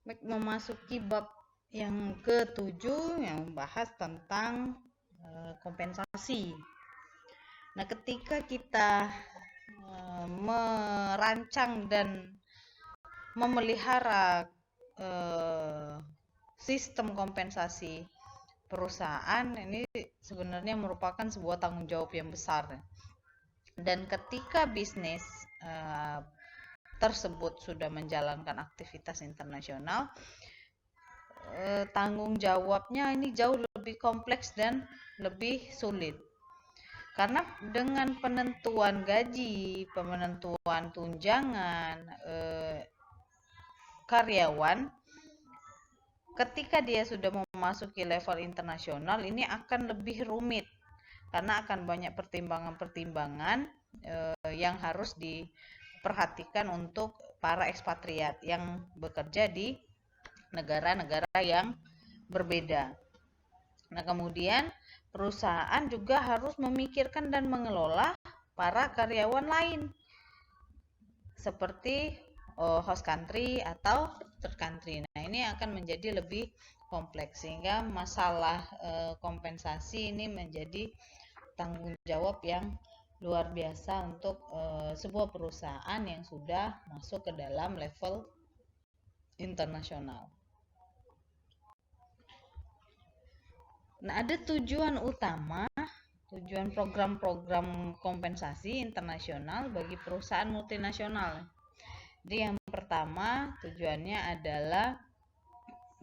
memasuki bab yang ke-7 yang membahas tentang kompensasi. Nah, ketika kita merancang dan memelihara sistem kompensasi perusahaan, ini sebenarnya merupakan sebuah tanggung jawab yang besar. Dan ketika bisnis tersebut sudah menjalankan aktivitas internasional, tanggung jawabnya ini jauh lebih kompleks dan lebih sulit. Karena dengan penentuan gaji, penentuan tunjangan karyawan, ketika dia sudah memasuki level internasional, ini akan lebih rumit karena akan banyak pertimbangan-pertimbangan yang harus diperhatikan untuk para ekspatriat yang bekerja di negara-negara yang berbeda. Nah, kemudian perusahaan juga harus memikirkan dan mengelola para karyawan lain seperti host country atau third country. Nah, ini akan menjadi lebih kompleks sehingga masalah kompensasi ini menjadi tanggung jawab yang luar biasa untuk sebuah perusahaan yang sudah masuk ke dalam level internasional. Nah, ada tujuan utama, tujuan program-program kompensasi internasional bagi perusahaan multinasional. Jadi yang pertama tujuannya adalah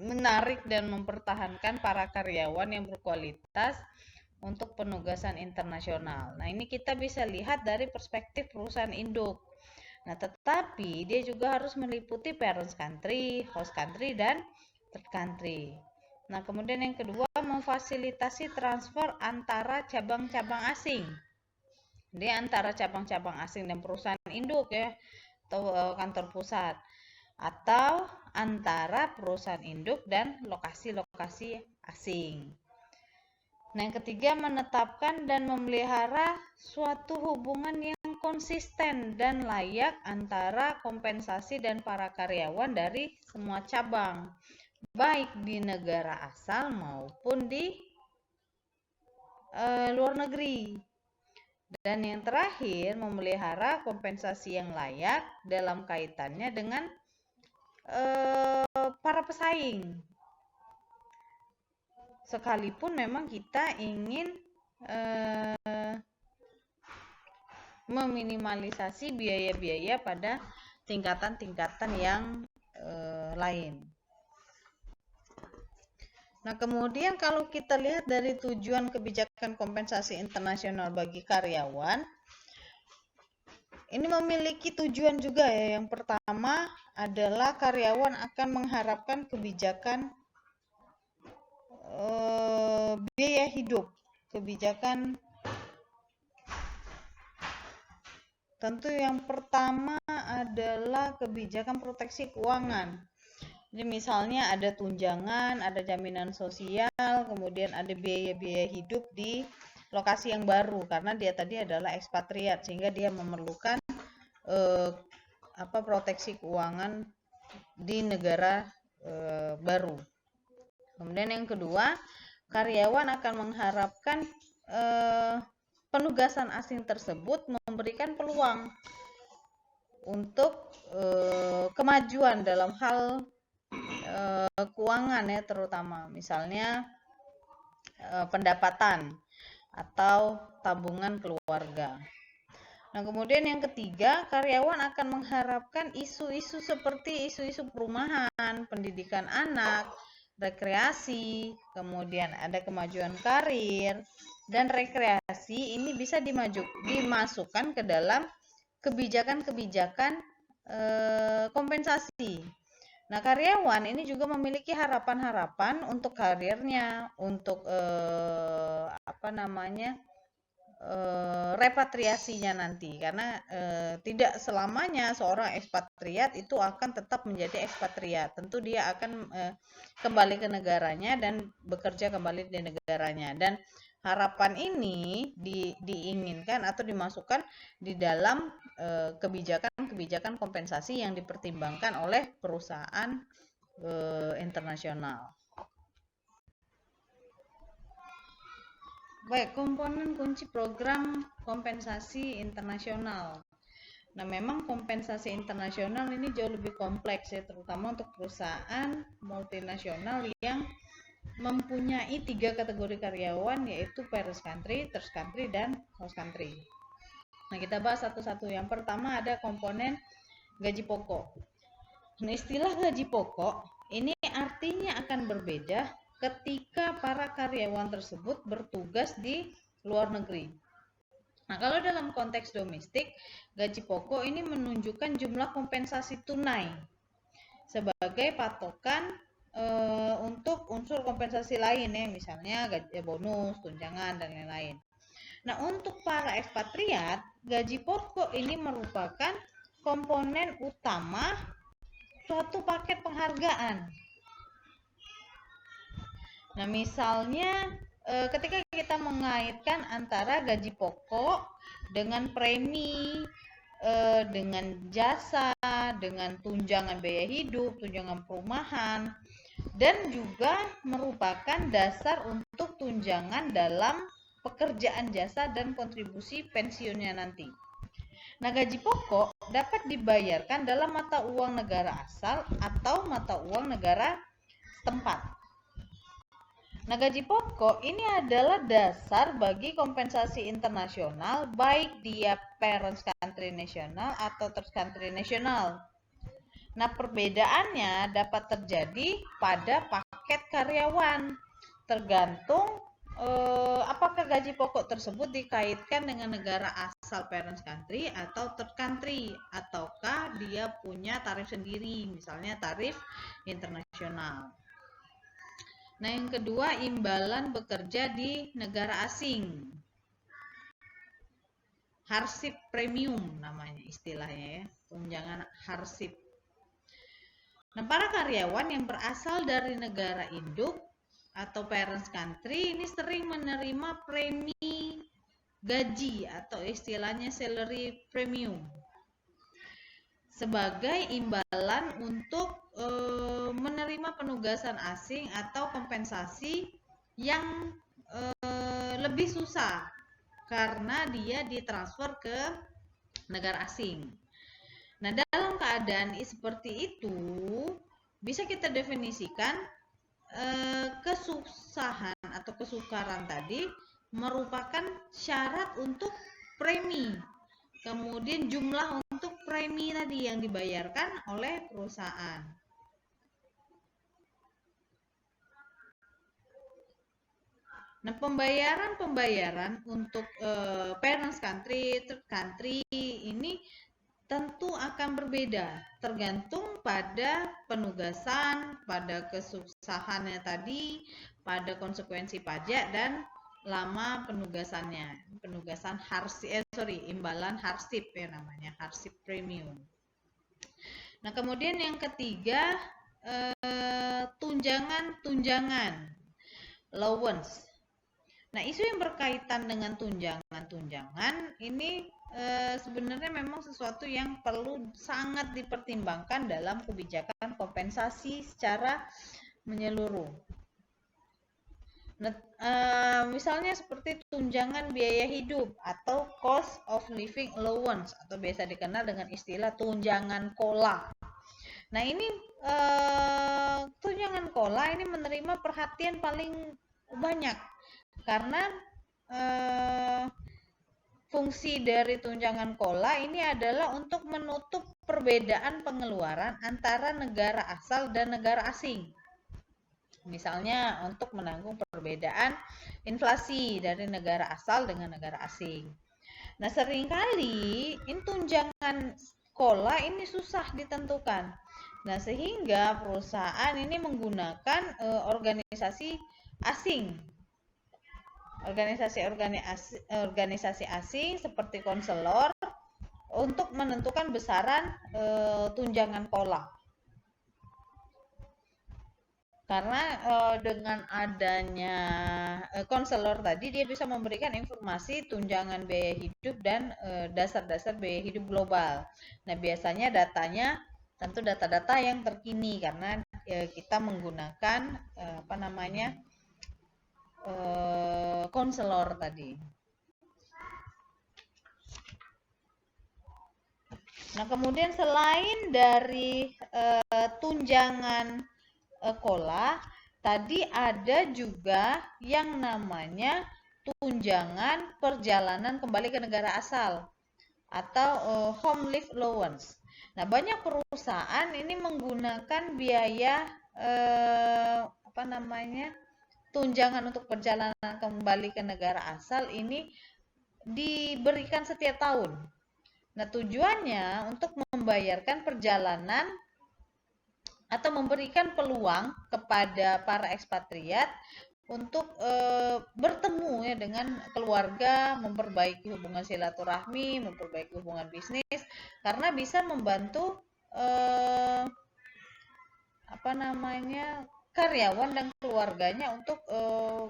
menarik dan mempertahankan para karyawan yang berkualitas untuk penugasan internasional. Nah, ini kita bisa lihat dari perspektif perusahaan induk. Nah, tetapi dia juga harus meliputi parent country, host country, dan third country. Nah, kemudian yang kedua, memfasilitasi transfer antara cabang-cabang asing. Di antara cabang-cabang asing dan perusahaan induk ya, atau kantor pusat, atau antara perusahaan induk dan lokasi-lokasi asing. Nah, yang ketiga, menetapkan dan memelihara suatu hubungan yang konsisten dan layak antara kompensasi dan para karyawan dari semua cabang, baik di negara asal maupun di luar negeri. Dan yang terakhir, memelihara kompensasi yang layak dalam kaitannya dengan para pesaing. Sekalipun memang kita ingin meminimalisasi biaya-biaya pada tingkatan-tingkatan yang lain. Nah, kemudian kalau kita lihat dari tujuan kebijakan kompensasi internasional bagi karyawan, ini memiliki tujuan juga ya. Yang pertama adalah karyawan akan mengharapkan kebijakan biaya hidup, kebijakan. Tentu yang pertama adalah kebijakan proteksi keuangan. Jadi misalnya ada tunjangan, ada jaminan sosial, kemudian ada biaya-biaya hidup di lokasi yang baru karena dia tadi adalah ekspatriat sehingga dia memerlukan proteksi keuangan di negara baru. Kemudian yang kedua, karyawan akan mengharapkan penugasan asing tersebut memberikan peluang untuk kemajuan dalam hal keuangan ya, terutama misalnya pendapatan atau tabungan keluarga. Nah, kemudian yang ketiga, karyawan akan mengharapkan isu-isu seperti isu-isu perumahan, pendidikan anak, rekreasi, kemudian ada kemajuan karir, dan rekreasi ini bisa dimasukkan ke dalam kebijakan-kebijakan kompensasi. Nah, karyawan ini juga memiliki harapan-harapan untuk karirnya, untuk repatriasinya nanti, karena tidak selamanya seorang ekspatriat itu akan tetap menjadi ekspatriat. Tentu dia akan kembali ke negaranya dan bekerja kembali di negaranya, dan harapan ini diinginkan atau dimasukkan di dalam kebijakan-kebijakan kompensasi yang dipertimbangkan oleh perusahaan internasional. Baik, komponen kunci program kompensasi internasional. Nah, memang kompensasi internasional ini jauh lebih kompleks ya, terutama untuk perusahaan multinasional yang mempunyai 3 kategori karyawan, yaitu parent country, third country, dan host country. Nah, kita bahas satu-satu. Yang pertama ada komponen gaji pokok. Nah, istilah gaji pokok ini artinya akan berbeda ketika para karyawan tersebut bertugas di luar negeri. Nah, kalau dalam konteks domestik, gaji pokok ini menunjukkan jumlah kompensasi tunai sebagai patokan untuk unsur kompensasi lain ya, misalnya gaji bonus, tunjangan, dan lain-lain. Nah, untuk para ekspatriat, gaji pokok ini merupakan komponen utama suatu paket penghargaan. Nah, misalnya ketika kita mengaitkan antara gaji pokok dengan premi, dengan jasa, dengan tunjangan biaya hidup, tunjangan perumahan, dan juga merupakan dasar untuk tunjangan dalam pekerjaan jasa dan kontribusi pensiunnya nanti. Nah, gaji pokok dapat dibayarkan dalam mata uang negara asal atau mata uang negara setempat. Nah, gaji pokok ini adalah dasar bagi kompensasi internasional, baik dia parent country nasional atau third country nasional. Nah, perbedaannya dapat terjadi pada paket karyawan, tergantung apakah gaji pokok tersebut dikaitkan dengan negara asal parent country atau third country, ataukah dia punya tarif sendiri, misalnya tarif internasional. Nah, yang kedua, imbalan bekerja di negara asing. Hardship premium namanya istilahnya ya, tunjangan hardship. Nah, para karyawan yang berasal dari negara induk atau parent country ini sering menerima premi gaji atau istilahnya salary premium sebagai imbalan untuk menerima penugasan asing atau kompensasi yang lebih susah karena dia ditransfer ke negara asing. Nah, dalam keadaan seperti itu bisa kita definisikan kesusahan atau kesukaran tadi merupakan syarat untuk premi. Kemudian jumlah untuk premi tadi yang dibayarkan oleh perusahaan. Nah, pembayaran untuk parent country, third country ini tentu akan berbeda tergantung pada penugasan, pada kesusahannya tadi, pada konsekuensi pajak dan lama penugasannya. Penugasan imbalan hardship ya namanya, hardship premium. Nah, kemudian yang ketiga tunjangan allowance. Nah, isu yang berkaitan dengan tunjangan ini sebenarnya memang sesuatu yang perlu sangat dipertimbangkan dalam kebijakan kompensasi secara menyeluruh. Nah, misalnya seperti tunjangan biaya hidup atau cost of living allowance atau biasa dikenal dengan istilah tunjangan KOLA. Nah, ini tunjangan KOLA ini menerima perhatian paling banyak karena fungsi dari tunjangan KOLA ini adalah untuk menutup perbedaan pengeluaran antara negara asal dan negara asing. Misalnya untuk menanggung perbedaan inflasi dari negara asal dengan negara asing. Nah, seringkali tunjangan KOLA ini susah ditentukan. Nah, sehingga perusahaan ini menggunakan organisasi asing. Organisasi asing seperti konselor untuk menentukan besaran tunjangan KOLA. Karena dengan adanya konselor tadi dia bisa memberikan informasi tunjangan biaya hidup dan dasar-dasar biaya hidup global. Nah, biasanya datanya tentu data-data yang terkini karena kita menggunakan konselor tadi. Nah, kemudian selain dari tunjangan KOLA, tadi ada juga yang namanya tunjangan perjalanan kembali ke negara asal atau home leave allowance. Nah, banyak perusahaan ini menggunakan biaya tunjangan untuk perjalanan kembali ke negara asal ini diberikan setiap tahun. Nah, tujuannya untuk membayarkan perjalanan atau memberikan peluang kepada para ekspatriat untuk bertemu ya dengan keluarga, memperbaiki hubungan silaturahmi, memperbaiki hubungan bisnis, karena bisa membantu karyawan dan keluarganya untuk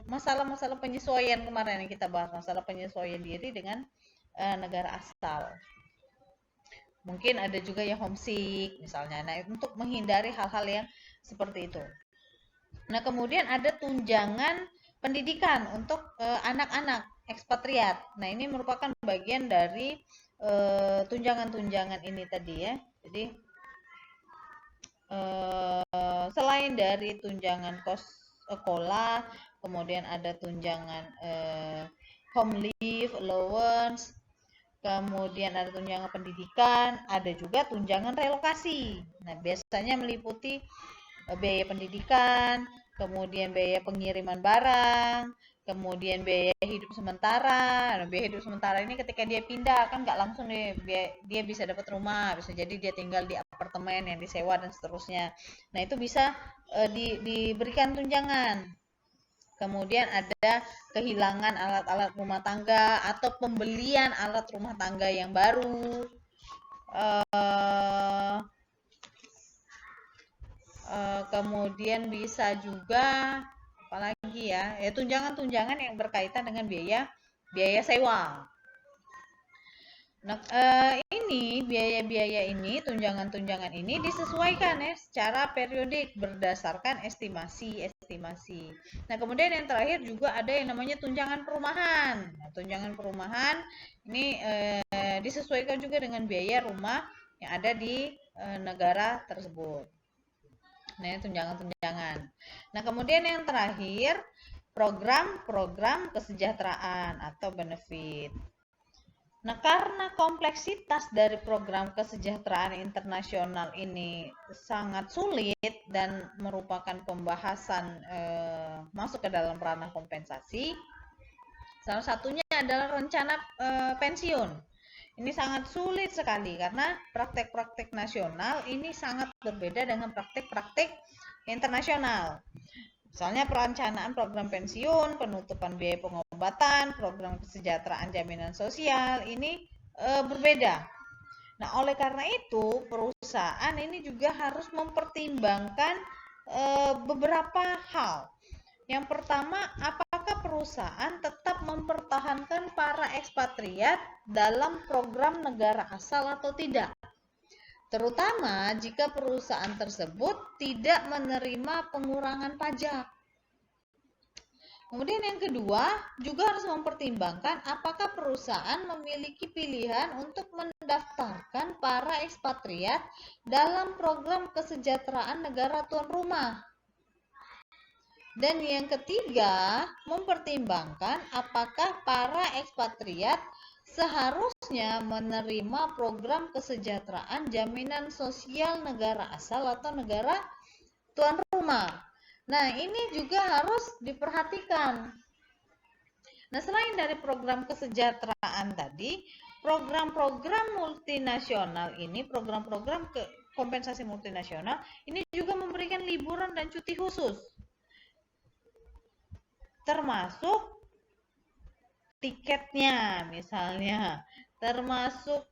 masalah-masalah penyesuaian kemarin yang kita bahas, masalah penyesuaian diri dengan negara asal. Mungkin ada juga yang homesick misalnya. Nah, untuk menghindari hal-hal yang seperti itu. Nah, kemudian ada tunjangan pendidikan untuk anak-anak ekspatriat. Nah, ini merupakan bagian dari tunjangan-tunjangan ini tadi ya. Jadi selain dari tunjangan KOLA, kemudian ada tunjangan home leave allowance, kemudian ada tunjangan pendidikan, ada juga tunjangan relokasi. Nah, biasanya meliputi biaya pendidikan, kemudian biaya pengiriman barang, kemudian biaya hidup sementara. Nah, biaya hidup sementara ini ketika dia pindah kan nggak langsung dia bisa dapat rumah, bisa jadi dia tinggal di apartemen yang disewa dan seterusnya. Nah, itu bisa diberikan tunjangan. Kemudian ada kehilangan alat-alat rumah tangga atau pembelian alat rumah tangga yang baru. Kemudian bisa juga apalagi ya tunjangan-tunjangan yang berkaitan dengan biaya sewa. Nah, ini biaya-biaya ini, tunjangan-tunjangan ini disesuaikan ya secara periodik berdasarkan estimasi. Nah, kemudian yang terakhir juga ada yang namanya tunjangan perumahan. Nah, tunjangan perumahan ini disesuaikan juga dengan biaya rumah yang ada di negara tersebut. Nah, tunjangan-tunjangan. Nah, kemudian yang terakhir program-program kesejahteraan atau benefit. Nah, karena kompleksitas dari program kesejahteraan internasional ini sangat sulit dan merupakan pembahasan masuk ke dalam ranah kompensasi, salah satunya adalah rencana pensiun. Ini sangat sulit sekali karena praktek-praktek nasional ini sangat berbeda dengan praktek-praktek internasional. Misalnya perencanaan program pensiun, penutupan biaya pengobatan, program kesejahteraan jaminan sosial ini berbeda. Nah, oleh karena itu perusahaan ini juga harus mempertimbangkan beberapa hal. Yang pertama, apakah perusahaan tetap mempertahankan para ekspatriat dalam program negara asal atau tidak? Terutama jika perusahaan tersebut tidak menerima pengurangan pajak. Kemudian yang kedua, juga harus mempertimbangkan apakah perusahaan memiliki pilihan untuk mendaftarkan para ekspatriat dalam program kesejahteraan negara tuan rumah. Dan yang ketiga, mempertimbangkan apakah para ekspatriat seharusnya menerima program kesejahteraan jaminan sosial negara asal atau negara tuan rumah. Nah, ini juga harus diperhatikan. Nah, selain dari program kesejahteraan tadi, program-program multinasional ini, program-program kompensasi multinasional ini juga memberikan liburan dan cuti khusus. Termasuk tiketnya misalnya, termasuk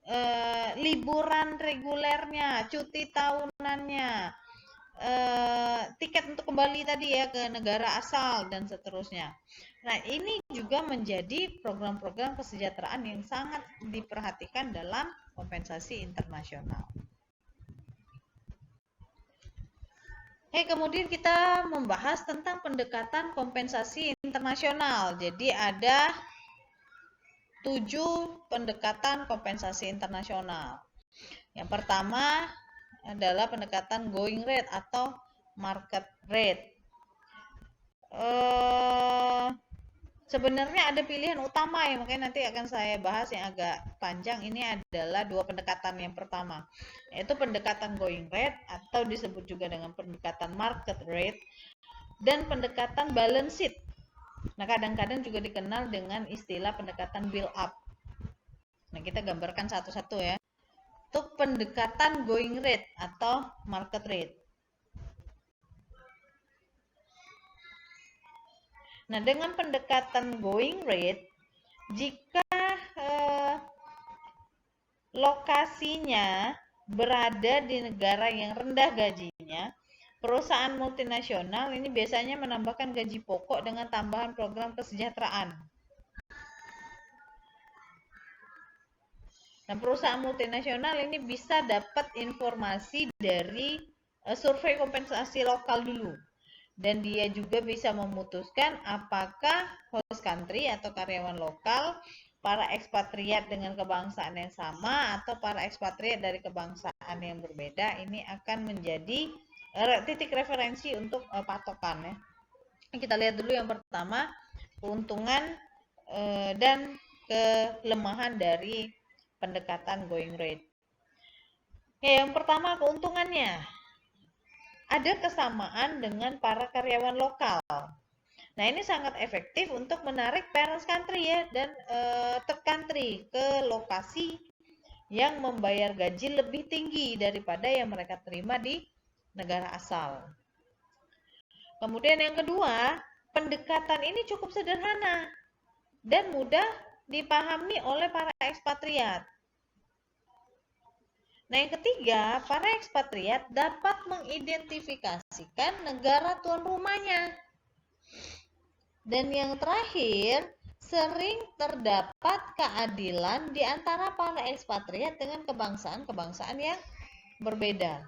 liburan regulernya, cuti tahunannya, tiket untuk kembali tadi ya ke negara asal dan seterusnya. Nah, ini juga menjadi program-program kesejahteraan yang sangat diperhatikan dalam kompensasi internasional. Kemudian kita membahas tentang pendekatan kompensasi internasional. Jadi ada 7 pendekatan kompensasi internasional. Yang pertama adalah pendekatan going rate atau market rate. Sebenarnya ada pilihan utama ya, makanya nanti akan saya bahas yang agak panjang. Ini adalah 2 pendekatan. Yang pertama yaitu pendekatan going rate atau disebut juga dengan pendekatan market rate dan pendekatan balance sheet. Nah, kadang-kadang juga dikenal dengan istilah pendekatan build up. Nah, kita gambarkan satu-satu ya. Untuk pendekatan going rate atau market rate. Nah, dengan pendekatan going rate, jika lokasinya berada di negara yang rendah gajinya, perusahaan multinasional ini biasanya menambahkan gaji pokok dengan tambahan program kesejahteraan. Nah, perusahaan multinasional ini bisa dapat informasi dari survei kompensasi lokal dulu. Dan dia juga bisa memutuskan apakah host country atau karyawan lokal, para ekspatriat dengan kebangsaan yang sama, atau para ekspatriat dari kebangsaan yang berbeda, ini akan menjadi titik referensi untuk patokan ya. Kita lihat dulu yang pertama, keuntungan dan kelemahan dari pendekatan going rate. Yang pertama, keuntungannya. Ada kesamaan dengan para karyawan lokal. Nah, ini sangat efektif untuk menarik parents country ya dan third country ke lokasi yang membayar gaji lebih tinggi daripada yang mereka terima di negara asal. Kemudian yang kedua, pendekatan ini cukup sederhana dan mudah dipahami oleh para ekspatriat. Nah, yang ketiga, para ekspatriat dapat mengidentifikasikan negara tuan rumahnya. Dan yang terakhir, sering terdapat keadilan di antara para ekspatriat dengan kebangsaan-kebangsaan yang berbeda.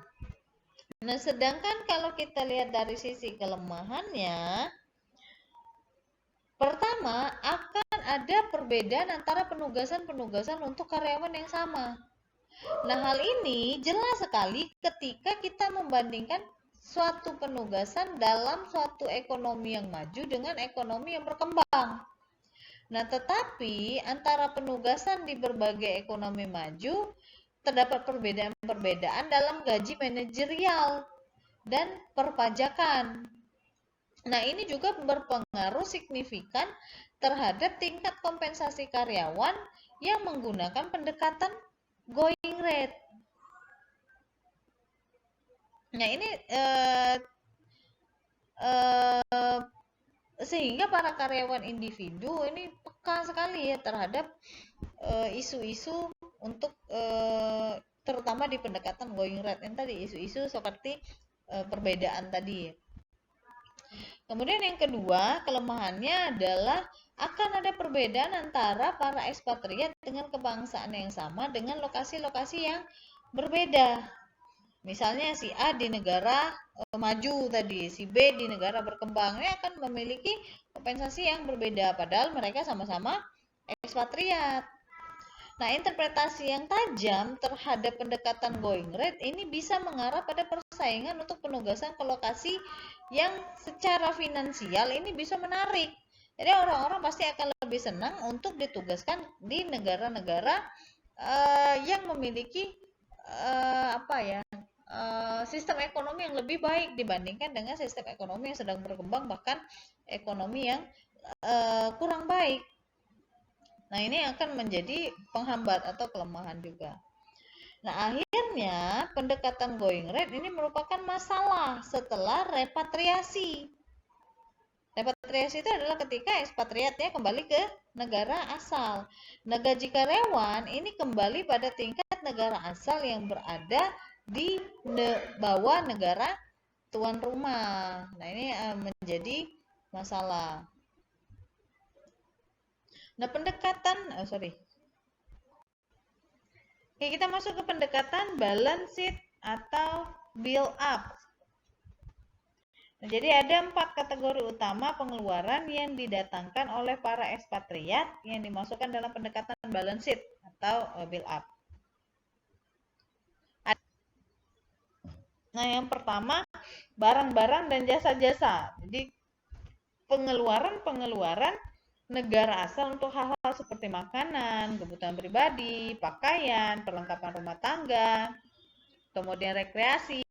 Nah, sedangkan kalau kita lihat dari sisi kelemahannya, pertama, akan ada perbedaan antara penugasan-penugasan untuk karyawan yang sama. Nah, hal ini jelas sekali ketika kita membandingkan suatu penugasan dalam suatu ekonomi yang maju dengan ekonomi yang berkembang. Nah, tetapi antara penugasan di berbagai ekonomi maju terdapat perbedaan-perbedaan dalam gaji manajerial dan perpajakan. Nah, ini juga berpengaruh signifikan terhadap tingkat kompensasi karyawan yang menggunakan pendekatan going rate. Nah, ini sehingga para karyawan individu ini peka sekali ya terhadap isu-isu untuk terutama di pendekatan going rate ini tadi, isu-isu seperti perbedaan tadi. Kemudian yang kedua, kelemahannya adalah akan ada perbedaan antara para ekspatriat dengan kebangsaan yang sama dengan lokasi-lokasi yang berbeda. Misalnya si A di negara maju tadi, si B di negara berkembang, ini akan memiliki kompensasi yang berbeda padahal mereka sama-sama ekspatriat. Nah, interpretasi yang tajam terhadap pendekatan going rate ini bisa mengarah pada persaingan untuk penugasan ke lokasi yang secara finansial ini bisa menarik. Jadi orang-orang pasti akan lebih senang untuk ditugaskan di negara-negara yang memiliki sistem ekonomi yang lebih baik dibandingkan dengan sistem ekonomi yang sedang berkembang, bahkan ekonomi yang kurang baik. Nah, ini akan menjadi penghambat atau kelemahan juga. Nah, akhirnya pendekatan going rate ini merupakan masalah setelah repatriasi. Repatriasi itu adalah ketika ekspatriatnya kembali ke negara asal. Nah, gaji karyawan ini kembali pada tingkat negara asal yang berada di bawah negara tuan rumah. Nah, ini menjadi masalah. Nah, pendekatan Oke, kita masuk ke pendekatan balance sheet atau build up. Jadi ada 4 kategori utama pengeluaran yang didatangkan oleh para ekspatriat yang dimasukkan dalam pendekatan balance sheet atau build up. Nah, yang pertama barang-barang dan jasa-jasa. Jadi pengeluaran negara asal untuk hal-hal seperti makanan, kebutuhan pribadi, pakaian, perlengkapan rumah tangga, kemudian rekreasi,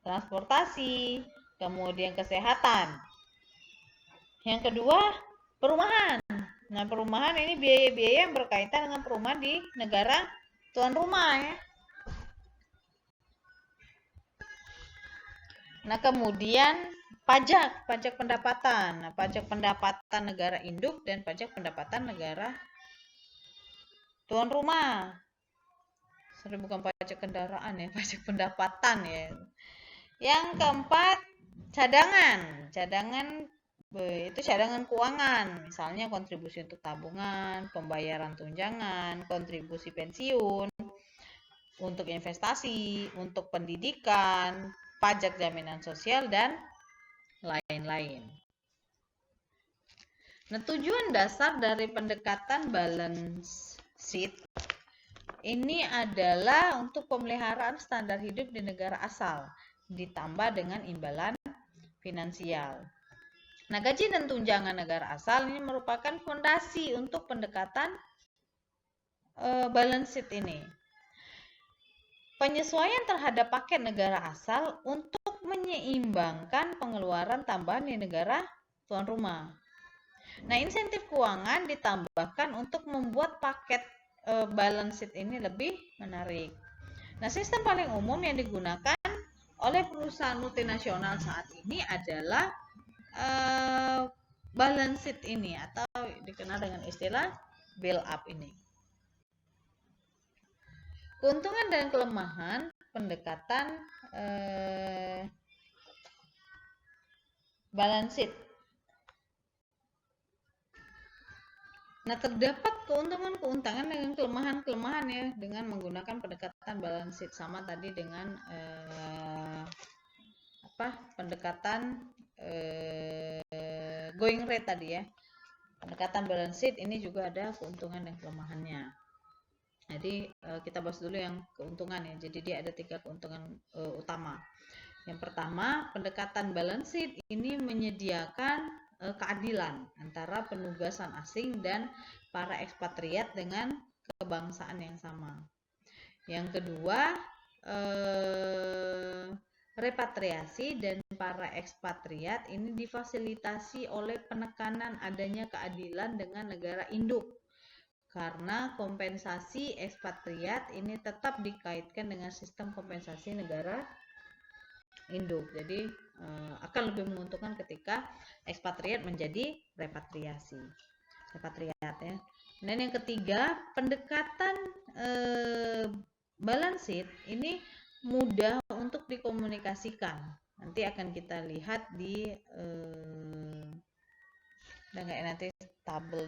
transportasi, kemudian kesehatan. Yang kedua, perumahan. Nah, perumahan ini biaya-biaya yang berkaitan dengan perumahan di negara tuan rumah ya. Nah, kemudian pajak pendapatan. Nah, pajak pendapatan negara induk dan pajak pendapatan negara tuan rumah. Sorry, bukan pajak kendaraan ya, pajak pendapatan ya. Yang keempat, cadangan. Cadangan itu cadangan keuangan, misalnya kontribusi untuk tabungan, pembayaran tunjangan, kontribusi pensiun, untuk investasi, untuk pendidikan, pajak jaminan sosial, dan lain-lain. Nah, tujuan dasar dari pendekatan balance sheet ini adalah untuk pemeliharaan standar hidup di negara asal, ditambah dengan imbalan finansial. Nah, gaji dan tunjangan negara asal ini merupakan fondasi untuk pendekatan balance sheet ini. Penyesuaian terhadap paket negara asal untuk menyeimbangkan pengeluaran tambahan di negara tuan rumah. Nah, insentif keuangan ditambahkan untuk membuat paket balance sheet ini lebih menarik. Nah, sistem paling umum yang digunakan oleh perusahaan multinasional saat ini adalah balance sheet ini atau dikenal dengan istilah build up ini. Keuntungan dan kelemahan pendekatan balance sheet. Nah, terdapat keuntungan dengan kelemahan-kelemahan ya dengan menggunakan pendekatan balance sheet, sama tadi dengan pendekatan going rate tadi ya. Pendekatan balance sheet ini juga ada keuntungan dan kelemahannya. Jadi kita bahas dulu yang keuntungan ya. Jadi dia ada 3 keuntungan utama. Yang pertama, pendekatan balance sheet ini menyediakan keadilan antara penugasan asing dan para ekspatriat dengan kebangsaan yang sama. Yang kedua, repatriasi dan para ekspatriat ini difasilitasi oleh penekanan adanya keadilan dengan negara induk, karena kompensasi ekspatriat ini tetap dikaitkan dengan sistem kompensasi negara induk. Jadi akan lebih menguntungkan ketika ekspatriat menjadi repatriat ya. Dan yang ketiga, pendekatan balance sheet ini mudah untuk dikomunikasikan. Nanti akan kita lihat di nanti tabel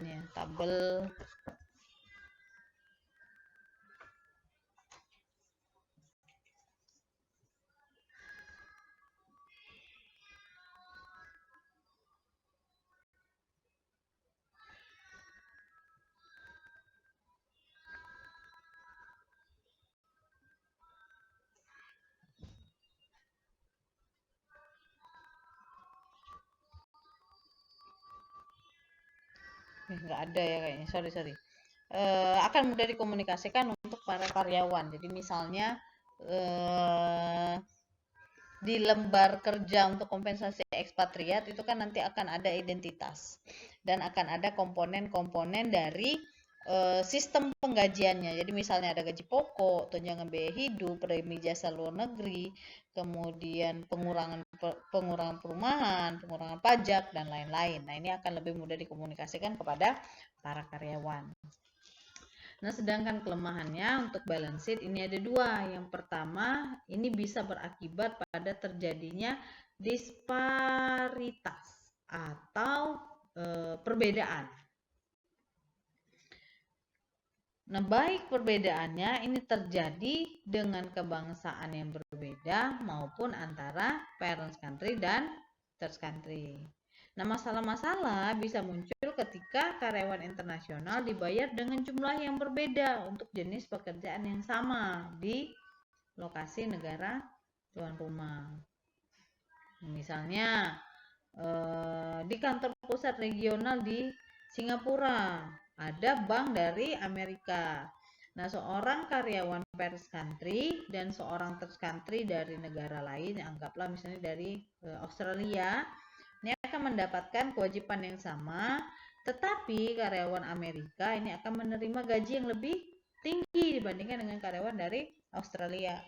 nggak ada ya kayaknya, sorry akan mudah dikomunikasikan untuk para karyawan. Jadi misalnya di lembar kerja untuk kompensasi ekspatriat itu kan nanti akan ada identitas dan akan ada komponen-komponen dari sistem penggajiannya. Jadi misalnya ada gaji pokok, tunjangan biaya hidup, premi jasa luar negeri, kemudian pengurangan perumahan, pengurangan pajak, dan lain-lain. Nah, ini akan lebih mudah dikomunikasikan kepada para karyawan. Nah, sedangkan kelemahannya untuk balance sheet ini ada 2. Yang pertama, ini bisa berakibat pada terjadinya disparitas atau perbedaan. Nah, baik perbedaannya ini terjadi dengan kebangsaan yang berbeda maupun antara parent country dan third country. Nah, masalah-masalah bisa muncul ketika karyawan internasional dibayar dengan jumlah yang berbeda untuk jenis pekerjaan yang sama di lokasi negara tuan rumah. Misalnya di kantor pusat regional di Singapura ada bank dari Amerika. Nah, seorang karyawan first country dan seorang third country dari negara lain, anggaplah misalnya dari Australia, ini akan mendapatkan kewajiban yang sama, tetapi karyawan Amerika ini akan menerima gaji yang lebih tinggi dibandingkan dengan karyawan dari Australia.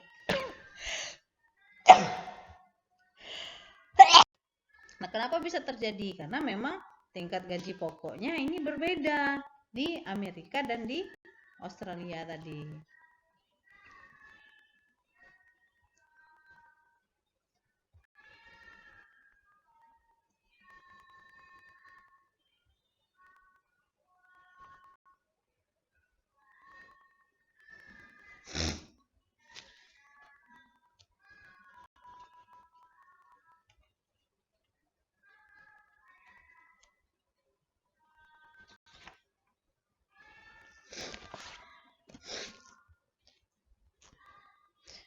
Nah, kenapa bisa terjadi? Karena memang tingkat gaji pokoknya ini berbeda di Amerika dan di Australia tadi.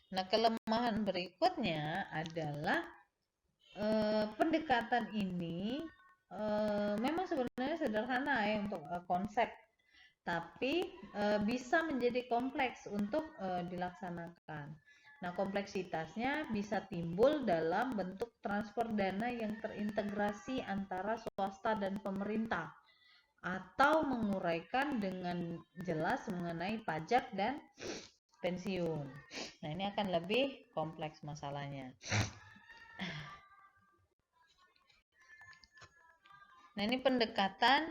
Nah, kelemahan berikutnya adalah pendekatan ini memang sebenarnya sederhana ya untuk konsep, tapi bisa menjadi kompleks untuk dilaksanakan. Nah, kompleksitasnya bisa timbul dalam bentuk transfer dana yang terintegrasi antara swasta dan pemerintah, atau menguraikan dengan jelas mengenai pajak dan pensiun. Nah, ini akan lebih kompleks masalahnya. Nah, ini pendekatan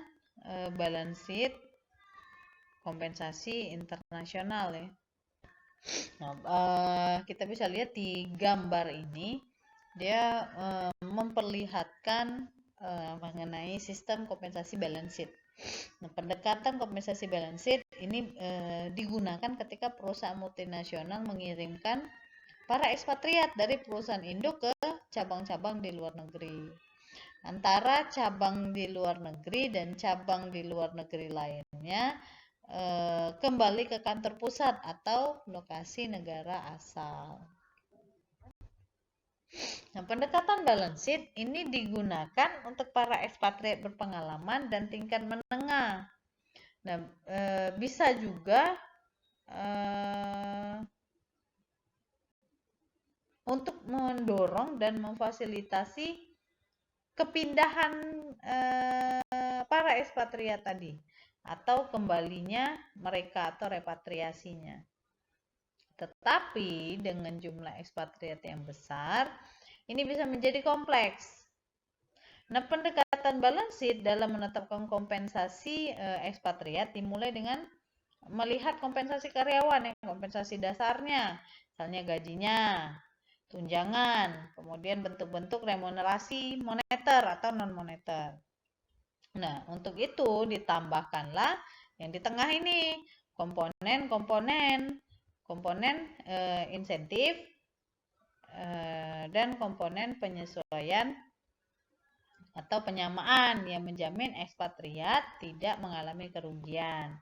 balance sheet kompensasi internasional ya. Nah, kita bisa lihat di gambar ini, dia memperlihatkan mengenai sistem kompensasi balance sheet. Nah, pendekatan kompensasi balance sheet ini digunakan ketika perusahaan multinasional mengirimkan para ekspatriat dari perusahaan induk ke cabang-cabang di luar negeri. Antara cabang di luar negeri dan cabang di luar negeri lainnya kembali ke kantor pusat atau lokasi negara asal. Nah, pendekatan balance sheet ini digunakan untuk para ekspatriat berpengalaman dan tingkat menengah. Nah, bisa juga untuk mendorong dan memfasilitasi kepindahan para ekspatriat tadi, atau kembalinya mereka atau repatriasinya. Tetapi dengan jumlah ekspatriat yang besar, ini bisa menjadi kompleks. Nah, pendekatan balance sheet dalam menetapkan kompensasi ekspatriat dimulai dengan melihat kompensasi karyawan, kompensasi dasarnya, misalnya gajinya, tunjangan, kemudian bentuk-bentuk remunerasi moneter atau non-moneter. Nah, untuk itu ditambahkanlah yang di tengah ini, komponen insentif dan komponen penyesuaian atau penyamaan yang menjamin ekspatriat tidak mengalami kerugian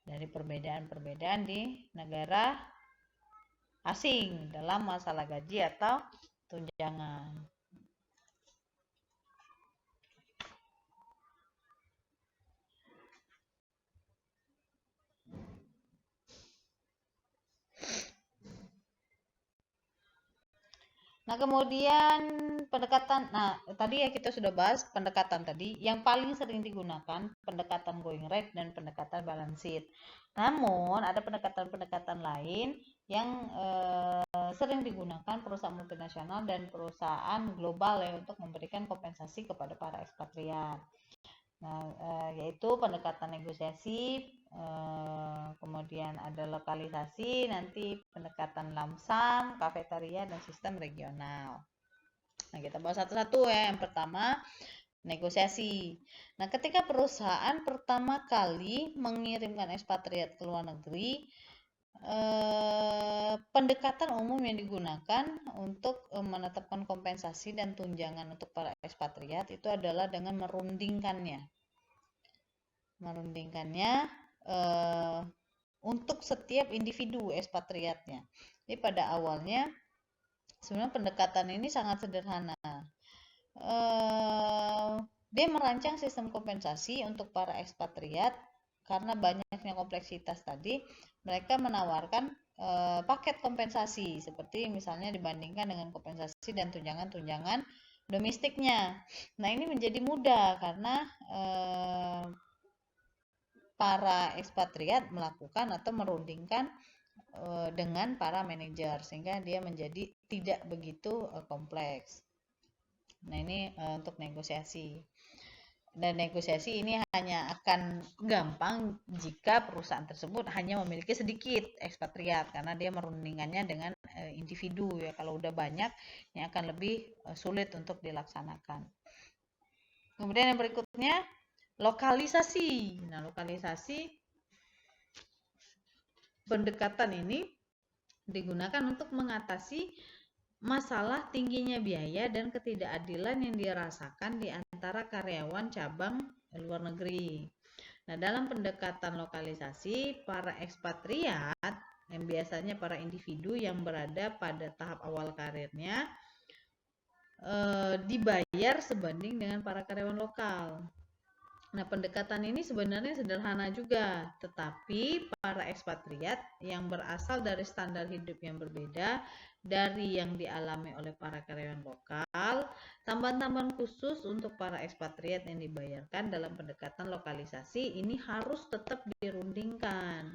dari perbedaan-perbedaan di negara asing dalam masalah gaji atau tunjangan. Nah, kemudian pendekatan, tadi ya kita sudah bahas pendekatan tadi, yang paling sering digunakan pendekatan going rate dan pendekatan balance sheet. Namun, ada pendekatan-pendekatan lain yang sering digunakan perusahaan multinasional dan perusahaan global ya untuk memberikan kompensasi kepada para ekspatriat. Nah, yaitu pendekatan negosiasi, kemudian ada lokalisasi, nanti pendekatan lamsam, kafetaria, dan sistem regional. Nah, kita bahas satu-satu ya. Yang pertama, negosiasi. Nah, ketika perusahaan pertama kali mengirimkan ekspatriat ke luar negeri, pendekatan umum yang digunakan untuk menetapkan kompensasi dan tunjangan untuk para ekspatriat itu adalah dengan merundingkannya untuk setiap individu ekspatriatnya. Jadi pada awalnya sebenarnya pendekatan ini sangat sederhana. Dia merancang sistem kompensasi untuk para ekspatriat karena banyaknya kompleksitas tadi. Mereka menawarkan paket kompensasi seperti misalnya dibandingkan dengan kompensasi dan tunjangan-tunjangan domestiknya. Nah, ini menjadi mudah karena para ekspatriat melakukan atau merundingkan dengan para manajer sehingga dia menjadi tidak begitu kompleks. Nah, ini untuk negosiasi. Dan negosiasi ini hanya akan gampang jika perusahaan tersebut hanya memiliki sedikit ekspatriat karena dia merundingannya dengan individu ya. Kalau udah banyak ini akan lebih sulit untuk dilaksanakan. Kemudian yang berikutnya lokalisasi. Nah, lokalisasi pendekatan ini digunakan untuk mengatasi masalah tingginya biaya dan ketidakadilan yang dirasakan di antara karyawan cabang luar negeri. Nah, dalam pendekatan lokalisasi, para ekspatriat yang biasanya para individu yang berada pada tahap awal karirnya dibayar sebanding dengan para karyawan lokal. Nah, pendekatan ini sebenarnya sederhana juga, tetapi para ekspatriat yang berasal dari standar hidup yang berbeda dari yang dialami oleh para karyawan lokal, tambahan-tambahan khusus untuk para ekspatriat yang dibayarkan dalam pendekatan lokalisasi ini harus tetap dirundingkan.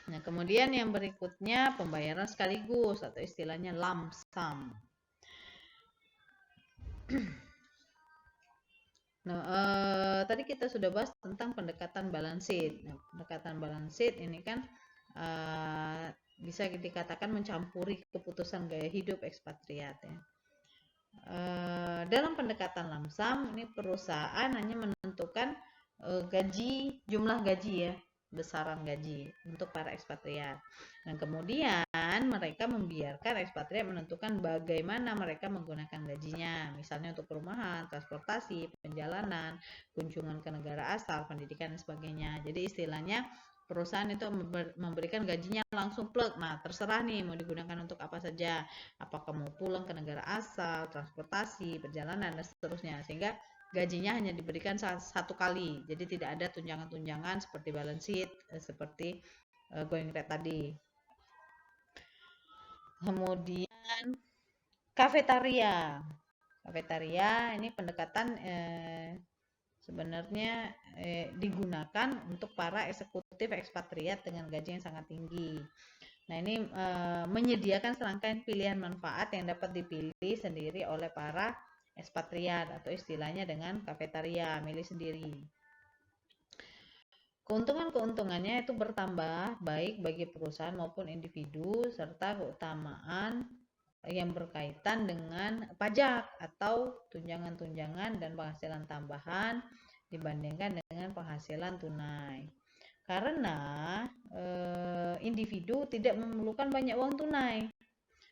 Nah, kemudian yang berikutnya pembayaran sekaligus atau istilahnya lump sum. Nah, tadi kita sudah bahas tentang pendekatan balance sheet. Nah, pendekatan balance sheet ini kan bisa dikatakan mencampuri keputusan gaya hidup ekspatriat ya. Dalam pendekatan lump sum ini perusahaan hanya menentukan jumlah gaji ya, besaran gaji untuk para ekspatriat. Dan kemudian mereka membiarkan ekspatriat menentukan bagaimana mereka menggunakan gajinya, misalnya untuk perumahan, transportasi, perjalanan, kunjungan ke negara asal, pendidikan dan sebagainya. Jadi istilahnya perusahaan itu memberikan gajinya langsung plek. Nah, terserah nih mau digunakan untuk apa saja. Apakah mau pulang ke negara asal, transportasi, perjalanan dan seterusnya. Sehingga gajinya hanya diberikan satu kali. Jadi tidak ada tunjangan-tunjangan seperti balance sheet, seperti going rate tadi. Kemudian kafetaria. Kafetaria ini pendekatan sebenarnya digunakan untuk para eksekutif ekspatriat dengan gaji yang sangat tinggi. Nah, ini menyediakan serangkaian pilihan manfaat yang dapat dipilih sendiri oleh para ekspatriat atau istilahnya dengan kafetaria, milih sendiri. Keuntungan-keuntungannya itu bertambah baik bagi perusahaan maupun individu serta keutamaan yang berkaitan dengan pajak atau tunjangan-tunjangan dan penghasilan tambahan dibandingkan dengan penghasilan tunai. Karena individu tidak memerlukan banyak uang tunai.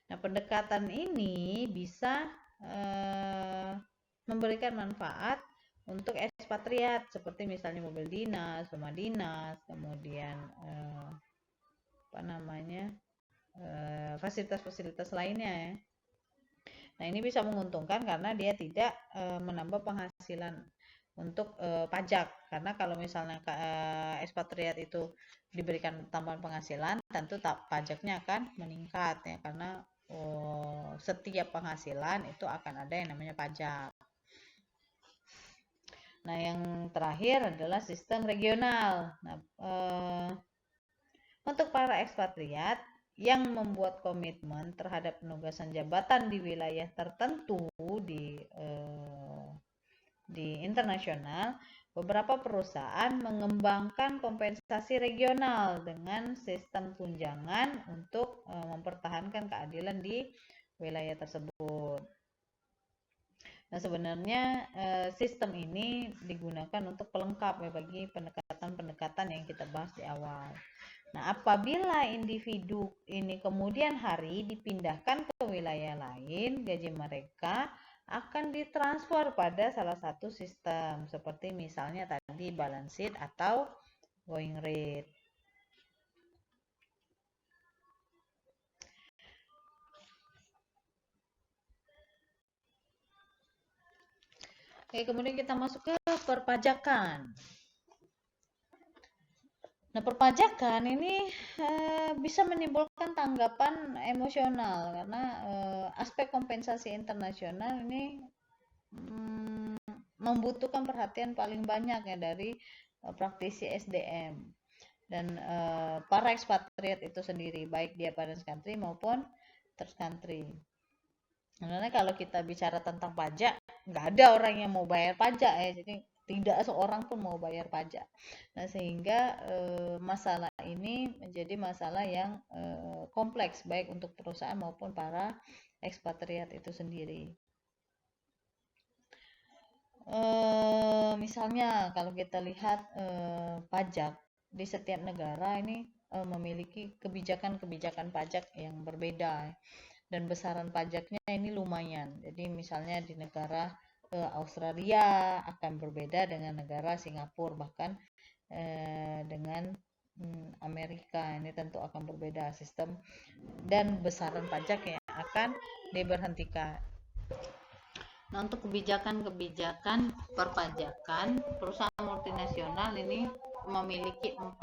Nah, pendekatan ini bisa memberikan manfaat untuk ekspatriat seperti misalnya mobil dinas, rumah dinas, kemudian fasilitas-fasilitas lainnya ya. Nah, ini bisa menguntungkan karena dia tidak menambah penghasilan untuk pajak. Karena kalau misalnya ekspatriat itu diberikan tambahan penghasilan, tentu pajaknya akan meningkat ya, karena setiap penghasilan itu akan ada yang namanya pajak. Nah, yang terakhir adalah sistem regional. Nah, untuk para ekspatriat yang membuat komitmen terhadap penugasan jabatan di wilayah tertentu di internasional, beberapa perusahaan mengembangkan kompensasi regional dengan sistem tunjangan untuk mempertahankan keadilan di wilayah tersebut. Nah, sebenarnya sistem ini digunakan untuk pelengkap ya bagi pendekatan-pendekatan yang kita bahas di awal. Nah, apabila individu ini kemudian hari dipindahkan ke wilayah lain, gaji mereka akan ditransfer pada salah satu sistem, seperti misalnya tadi balance sheet atau going rate. Oke, kemudian kita masuk ke perpajakan. Nah, perpajakan ini bisa menimbulkan tanggapan emosional karena aspek kompensasi internasional ini membutuhkan perhatian paling banyak ya dari praktisi SDM dan para ekspatriat itu sendiri, baik dia parent country maupun third country. Sebenarnya kalau kita bicara tentang pajak, nggak ada orang yang mau bayar pajak ya, jadi tidak seorang pun mau bayar pajak. Nah, sehingga masalah ini menjadi masalah yang kompleks baik untuk perusahaan maupun para ekspatriat itu sendiri. Misalnya kalau kita lihat pajak di setiap negara ini memiliki kebijakan-kebijakan pajak yang berbeda dan besaran pajaknya ini lumayan. Jadi misalnya di negara Australia akan berbeda dengan negara Singapura, bahkan dengan Amerika ini tentu akan berbeda sistem dan besaran pajak yang akan diberhentikan. Nah, untuk kebijakan-kebijakan perpajakan, perusahaan multinasional ini memiliki 4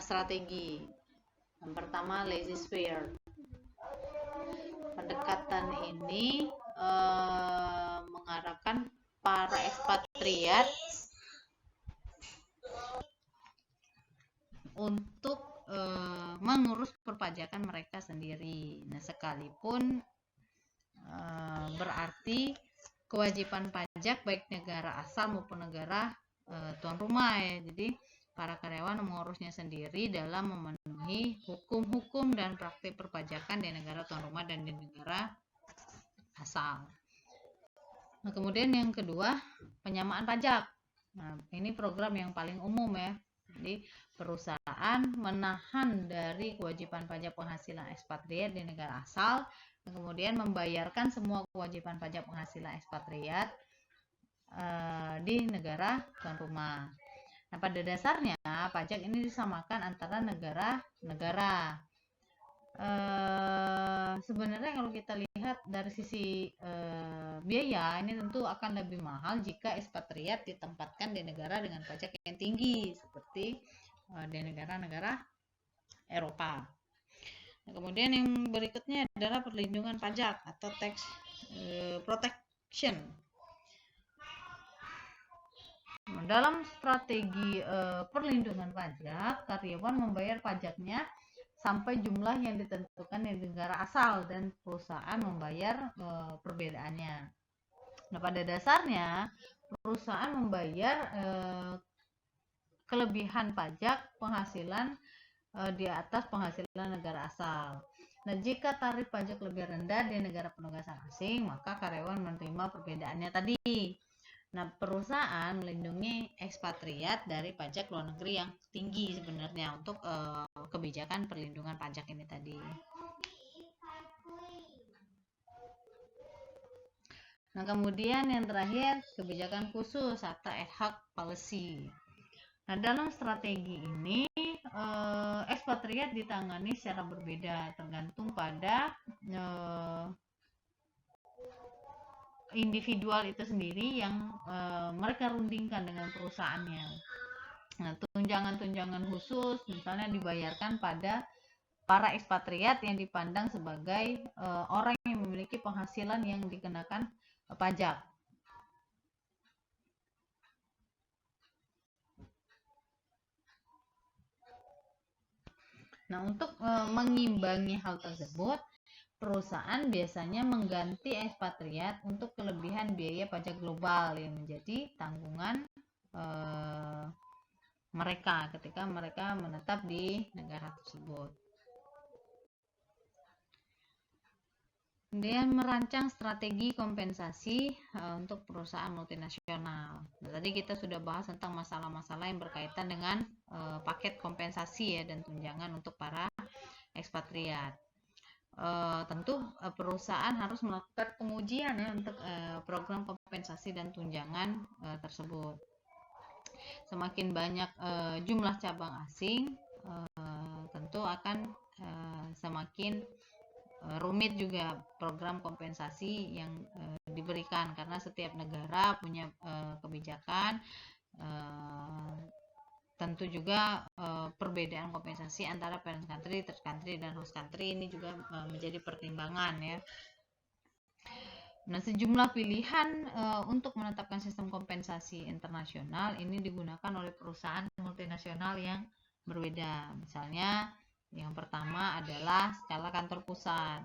strategi. Yang pertama, laissez-faire. Pendekatan ini mengarahkan para ekspatriat untuk mengurus perpajakan mereka sendiri. Nah, sekalipun berarti kewajiban pajak baik negara asal maupun negara tuan rumah ya. Jadi para karyawan mengurusnya sendiri dalam memenuhi hukum-hukum dan praktik perpajakan di negara tuan rumah dan di negara asal. Nah, kemudian yang kedua, penyamaan pajak. Nah, ini program yang paling umum ya. Jadi perusahaan menahan dari kewajiban pajak penghasilan ekspatriat di negara asal, dan kemudian membayarkan semua kewajiban pajak penghasilan ekspatriat di negara tuan rumah. Nah, pada dasarnya pajak ini disamakan antara negara-negara. Sebenarnya kalau kita lihat dari sisi biaya, ini tentu akan lebih mahal jika ekspatriat ditempatkan di negara dengan pajak yang tinggi seperti di negara-negara Eropa. Nah, kemudian yang berikutnya adalah perlindungan pajak atau tax protection. Nah, dalam strategi perlindungan pajak, karyawan membayar pajaknya sampai jumlah yang ditentukan di negara asal dan perusahaan membayar perbedaannya. Nah, pada dasarnya perusahaan membayar kelebihan pajak penghasilan di atas penghasilan negara asal. Nah, jika tarif pajak lebih rendah di negara penugasan asing, maka karyawan menerima perbedaannya tadi. Nah, perusahaan melindungi ekspatriat dari pajak luar negeri yang tinggi sebenarnya untuk kebijakan perlindungan pajak ini tadi. Nah, kemudian yang terakhir, kebijakan khusus atau ad hoc policy. Nah, dalam strategi ini ekspatriat ditangani secara berbeda tergantung pada individual itu sendiri yang mereka rundingkan dengan perusahaannya. Nah, tunjangan-tunjangan khusus misalnya dibayarkan pada para ekspatriat yang dipandang sebagai orang yang memiliki penghasilan yang dikenakan pajak. Nah, untuk mengimbangi hal tersebut, perusahaan biasanya mengganti ekspatriat untuk kelebihan biaya pajak global yang menjadi tanggungan mereka ketika mereka menetap di negara tersebut. Kemudian merancang strategi kompensasi untuk perusahaan multinasional. Nah, tadi kita sudah bahas tentang masalah-masalah yang berkaitan dengan paket kompensasi ya dan tunjangan untuk para ekspatriat. Tentu perusahaan harus melakukan pengujian ya untuk program kompensasi dan tunjangan tersebut. Semakin banyak jumlah cabang asing, tentu akan semakin rumit juga program kompensasi yang diberikan, karena setiap negara punya kebijakan. Tentu juga perbedaan kompensasi antara parent country, third country, dan host country ini juga menjadi pertimbangan ya. Nah, sejumlah pilihan untuk menetapkan sistem kompensasi internasional ini digunakan oleh perusahaan multinasional yang berbeda. Misalnya, yang pertama adalah skala kantor pusat.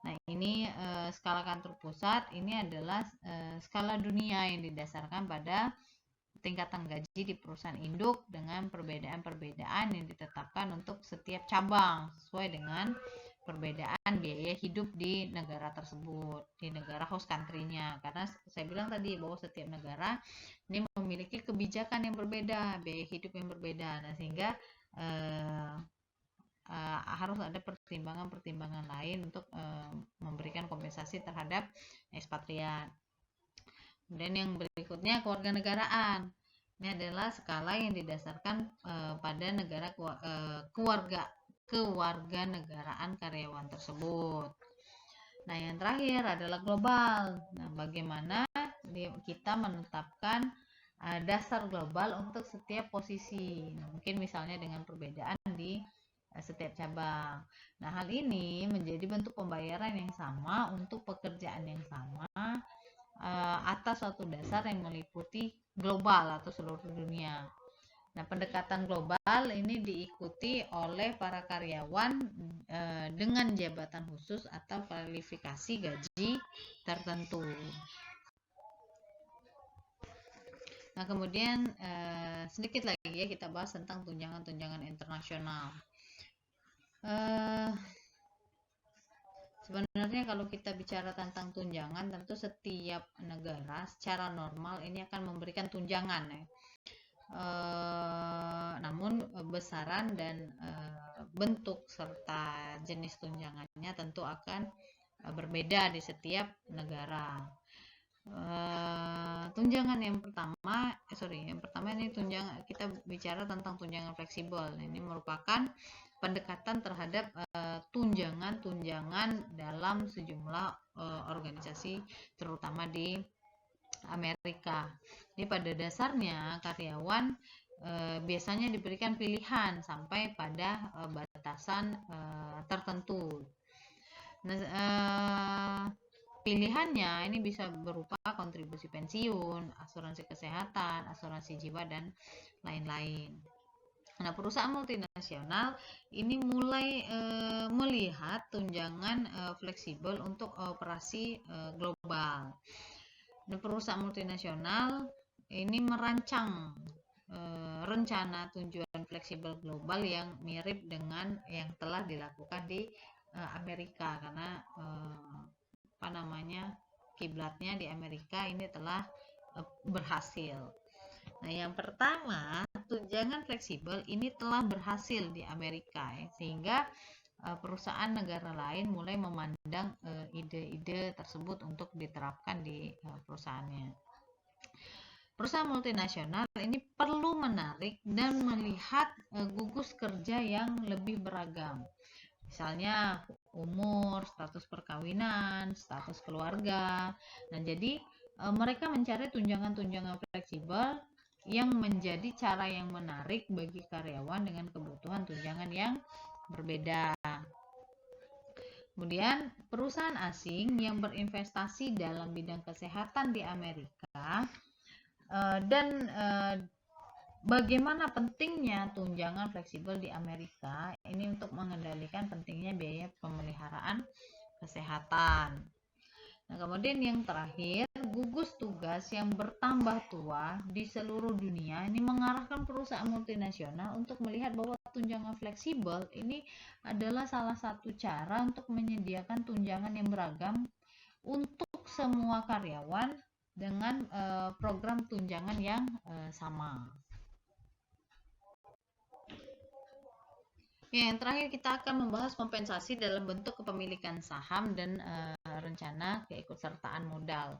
Nah, ini skala kantor pusat ini adalah skala dunia yang didasarkan pada tingkatan gaji di perusahaan induk dengan perbedaan-perbedaan yang ditetapkan untuk setiap cabang sesuai dengan perbedaan biaya hidup di negara tersebut, di negara host country-nya. Karena saya bilang tadi bahwa setiap negara ini memiliki kebijakan yang berbeda, biaya hidup yang berbeda. Nah, sehingga harus ada pertimbangan-pertimbangan lain untuk memberikan kompensasi terhadap ekspatriat. Kemudian yang berikutnya kewarganegaraan. Ini adalah skala yang didasarkan pada negara kewarganegaraan karyawan tersebut. Nah, yang terakhir adalah global. Nah, bagaimana kita menetapkan dasar global untuk setiap posisi. Nah, mungkin misalnya dengan perbedaan di setiap cabang. Nah, hal ini menjadi bentuk pembayaran yang sama untuk pekerjaan yang sama atas suatu dasar yang meliputi global atau seluruh dunia. Nah, pendekatan global ini diikuti oleh para karyawan dengan jabatan khusus atau kualifikasi gaji tertentu. Nah, kemudian sedikit lagi ya kita bahas tentang tunjangan-tunjangan internasional. Sebenarnya kalau kita bicara tentang tunjangan, tentu setiap negara secara normal ini akan memberikan tunjangan ya. Namun besaran dan bentuk serta jenis tunjangannya tentu akan berbeda di setiap negara. Tunjangan yang pertama ini tunjangan, kita bicara tentang tunjangan fleksibel. Ini merupakan pendekatan terhadap tunjangan-tunjangan dalam sejumlah organisasi terutama di Amerika. Jadi pada dasarnya karyawan biasanya diberikan pilihan sampai pada batasan tertentu. Nah, pilihannya ini bisa berupa kontribusi pensiun, asuransi kesehatan, asuransi jiwa, dan lain-lain. Nah, perusahaan multinasional ini mulai melihat tunjangan fleksibel untuk operasi global. Nah, perusahaan multinasional ini merancang rencana tunjangan fleksibel global yang mirip dengan yang telah dilakukan di Amerika, karena kiblatnya di Amerika ini telah berhasil. Nah, yang pertama, tunjangan fleksibel ini telah berhasil di Amerika ya, sehingga perusahaan negara lain mulai memandang ide-ide tersebut untuk diterapkan di perusahaannya. Perusahaan multinasional ini perlu menarik dan melihat gugus kerja yang lebih beragam. Misalnya umur, status perkawinan, status keluarga. Nah, jadi mereka mencari tunjangan-tunjangan fleksibel yang menjadi cara yang menarik bagi karyawan dengan kebutuhan tunjangan yang berbeda. Kemudian perusahaan asing yang berinvestasi dalam bidang kesehatan di Amerika dan bagaimana pentingnya tunjangan fleksibel di Amerika ini untuk mengendalikan pentingnya biaya pemeliharaan kesehatan. Nah, kemudian yang terakhir, gugus tugas yang bertambah tua di seluruh dunia ini mengarahkan perusahaan multinasional untuk melihat bahwa tunjangan fleksibel ini adalah salah satu cara untuk menyediakan tunjangan yang beragam untuk semua karyawan dengan program tunjangan yang sama. Yang terakhir kita akan membahas kompensasi dalam bentuk kepemilikan saham dan rencana keikutsertaan modal.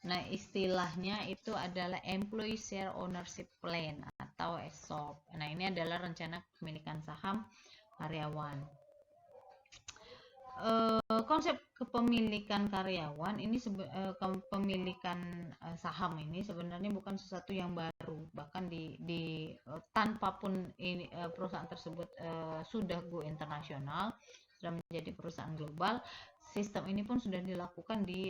Nah, istilahnya itu adalah Employee Share Ownership Plan atau ESOP. Nah, ini adalah rencana kepemilikan saham karyawan. Konsep kepemilikan karyawan ini kepemilikan saham ini sebenarnya bukan sesuatu yang baru, bahkan tanpa pun ini perusahaan tersebut sudah go internasional, sudah menjadi perusahaan global, sistem ini pun sudah dilakukan di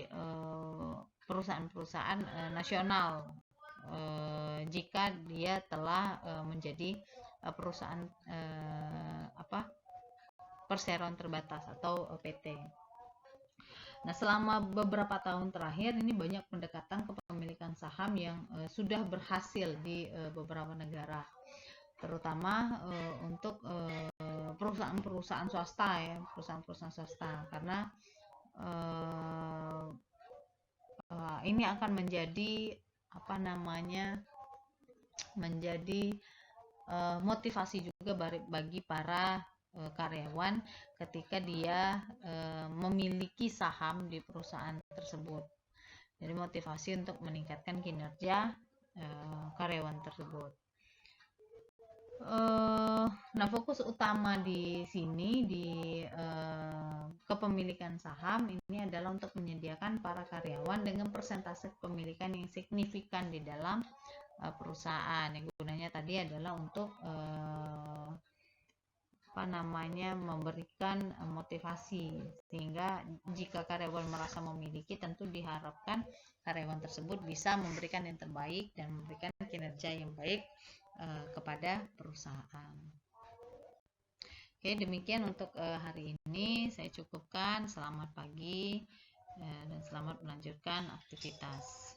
perusahaan-perusahaan nasional jika dia telah menjadi perusahaan perseroan terbatas atau PT. Nah, selama beberapa tahun terakhir ini banyak pendekatan kepemilikan saham yang sudah berhasil di beberapa negara, terutama untuk perusahaan-perusahaan swasta ya, perusahaan-perusahaan swasta, karena ini akan menjadi menjadi motivasi juga bagi para karyawan ketika dia memiliki saham di perusahaan tersebut. Jadi motivasi untuk meningkatkan kinerja karyawan tersebut. Nah, fokus utama di sini di kepemilikan saham ini adalah untuk menyediakan para karyawan dengan persentase kepemilikan yang signifikan di dalam perusahaan. Yang gunanya tadi adalah untuk memberikan motivasi, sehingga jika karyawan merasa memiliki, tentu diharapkan karyawan tersebut bisa memberikan yang terbaik dan memberikan kinerja yang baik kepada perusahaan. Oke, demikian untuk hari ini saya cukupkan. Selamat pagi dan selamat melanjutkan aktivitas.